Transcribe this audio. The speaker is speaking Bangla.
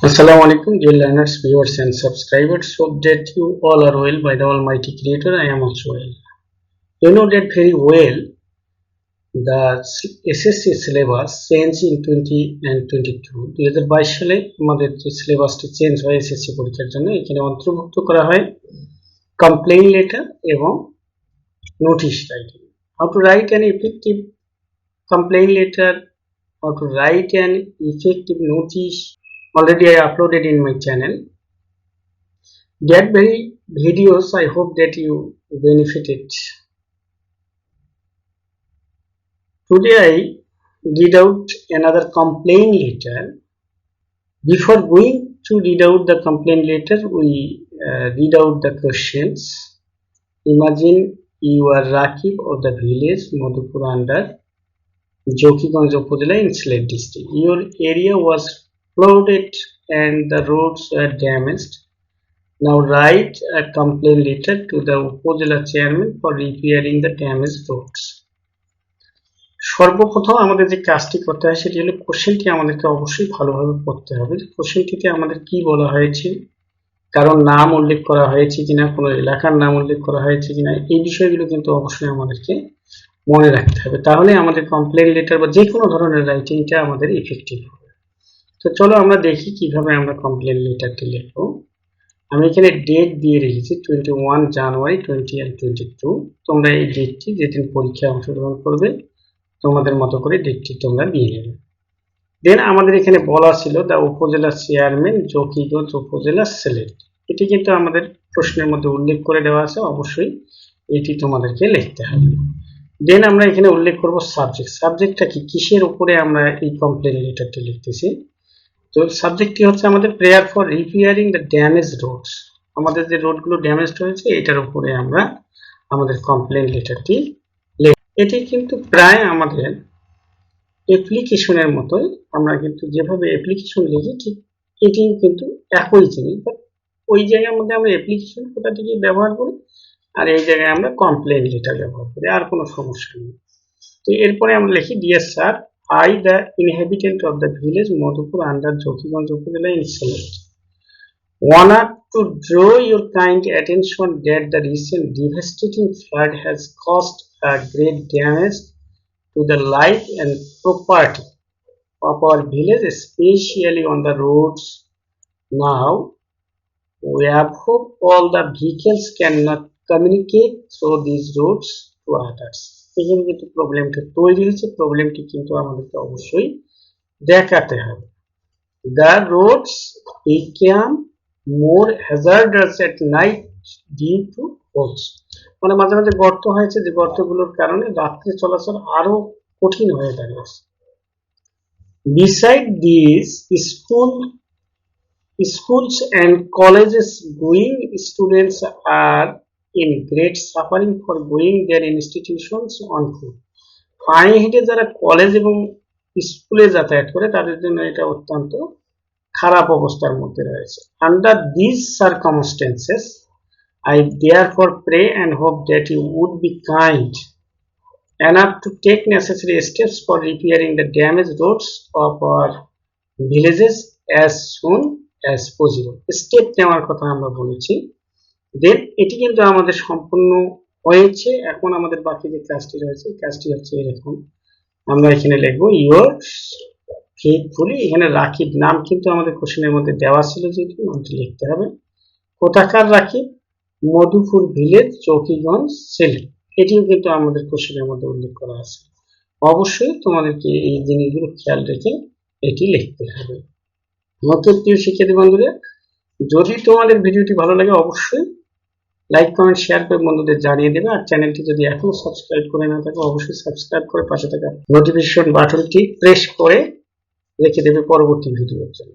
Assalamu alaikum, dear learners, viewers, and subscribers. Hope that you all are well by the Almighty Creator. I am also well. You know that very well. The SSC syllabus changed in 20 and 22. 2022 সালে আমাদের যে সিলেবাসটি চেঞ্জ হয় এসএসসি পরীক্ষার জন্য এখানে অন্তর্ভুক্ত করা হয় কমপ্লেইন লেটার এবং notice writing. How to write an effective complaint letter, how to write an effective notice. Already I uploaded in my channel. That very videos I hope that you benefited. Today I read out another complaint letter. Before going to read out the complaint letter, we read out the questions. Imagine you are Rakib of the village Madhupur under Jokiganj Upazila in Sylhet district. Your area was flooded and the roads were damaged. Now write a complaint letter to the Upazila Chairman for repairing the damaged roads. সর্বপ্রথম আমাদের যে কাজটি করতে হয় সেটি হলো কোশ্চেনটি আমাদেরকে অবশ্যই ভালোভাবে পড়তে হবে। কোশ্চেনটিতে আমাদের কি বলা হয়েছে, কারণ নাম উল্লেখ করা হয়েছে কিনা, কোনো এলাকার নাম উল্লেখ করা হয়েছে কিনা, এই বিষয়গুলো কিন্তু অবশ্যই আমাদেরকে মনে রাখতে হবে। তাহলে আমাদের কমপ্লেইন লেটার বা যে কোনো ধরনের রাইটিংটা আমাদের ইফেক্টিভ হবে। তো চলো আমরা দেখি কিভাবে আমরা কমপ্লেইন লেটারটি লিখবো। আমি এখানে ডেট দিয়ে রেখেছি 21 জানুয়ারি 20 and 22। তোমরা এই ডেটটি যেদিন পরীক্ষায় অংশগ্রহণ করবে তোমাদের মতো করে ডেটটি তোমরা দিয়ে নেবে। দেন আমাদের এখানে বলা ছিল দ্য উপজেলা চেয়ারম্যান জকিগঞ্জ উপজেলা সিলেট। এটি কিন্তু আমাদের প্রশ্নের মধ্যে উল্লেখ করে দেওয়া আছে, অবশ্যই এটি তোমাদেরকে লিখতে হবে। দেন আমরা এখানে উল্লেখ করব সাবজেক্ট। সাবজেক্টটা কি, কিসের উপরে আমরা এই কমপ্লেইন লেটারটি লিখতেছি। তো সাবজেক্টটি হচ্ছে আমাদের prayer for repairing the damage roads. আমাদের যে রোডগুলো ড্যামেজড হয়েছে এটার উপরে আমরা আমাদের কমপ্লেইন লেটারটি লিখব। এটি কিন্তু প্রায় আমাদের অ্যাপ্লিকেশনের মতোই, আমরা কিন্তু যেভাবে অ্যাপ্লিকেশন লিখি ঠিক এটিও কিন্তু একই জিনিস, বাট ওই জায়গার মধ্যে আমরা অ্যাপ্লিকেশন কথাটিকে ব্যবহার করি আর এই জায়গায় আমরা কমপ্লেইন লেটার ব্যবহার করি, আর কোনো সমস্যা নেই। তো এরপরে আমরা লিখি dear sir, I, the inhabitant of the village Madhupur under Jokiganj Upazila in Sylhet, wanted to draw your kind attention that the recent devastating flood has caused a great damage to the life and property of our village, especially on the roads. Now, we have hope all the vehicles cannot communicate through these roads to others. এখানে কিন্তু প্রবলেমটা তৈরি হয়েছে, প্রবলেমটি কিন্তু আমাদেরকে অবশ্যই দেখাতে হবে। The roads became more hazardous at night due to holes. মানে মাঝে মাঝে গর্ত হয়েছে, যে গর্তগুলোর কারণে রাত্রে চলাচল আরো কঠিন হয়ে দাঁড়িয়েছে। Beside these, schools and colleges going students are in great suffering for going their institutions on foot. পায়ে হেঁটে যারা কলেজ এবং স্কুলে যাতায়াত করে তাদের জন্য এটা অত্যন্ত খারাপ অবস্থার মধ্যে রয়েছে। Under these circumstances, I therefore pray and hope that you would be kind enough to take necessary steps for repairing the damaged roads of our villages as soon as possible. Step নেওয়ার কথা আমরা বলেছি। দেন এটি কিন্তু আমাদের সম্পূর্ণ হয়েছে। এখন আমাদের বাকি যে কাজটি রয়েছে কাজটি হচ্ছে এরকম, আমরা এখানে লিখবো ইওর ফেথফুলি। এখানে রাকিব নাম কিন্তু আমাদের কোশ্চেনের মধ্যে দেওয়া ছিল, যেহেতু নামটি লিখতে হবে। কোথাকার রাকিব, মধুপুর ভিলেজ চৌকিগঞ্জ সিলেট, এটিও কিন্তু আমাদের কোশ্চেনের মধ্যে উল্লেখ করা আছে। অবশ্যই তোমাদেরকে এই জিনিসগুলো খেয়াল রেখে এটি লিখতে হবে। ওকে প্রিয় শিক্ষার্থী বন্ধুরা, যদি তোমাদের ভিডিওটি ভালো লাগে অবশ্যই লাইক কমেন্ট শেয়ার করে বন্ধুদের জানিয়ে দেবে। আর চ্যানেলটি যদি এখনো সাবস্ক্রাইব করে না থাকে অবশ্যই সাবস্ক্রাইব করে পাশে থাকা নোটিফিকেশন বাটনটি প্রেস করে রেখে দেবে পরবর্তী ভিডিওর জন্য।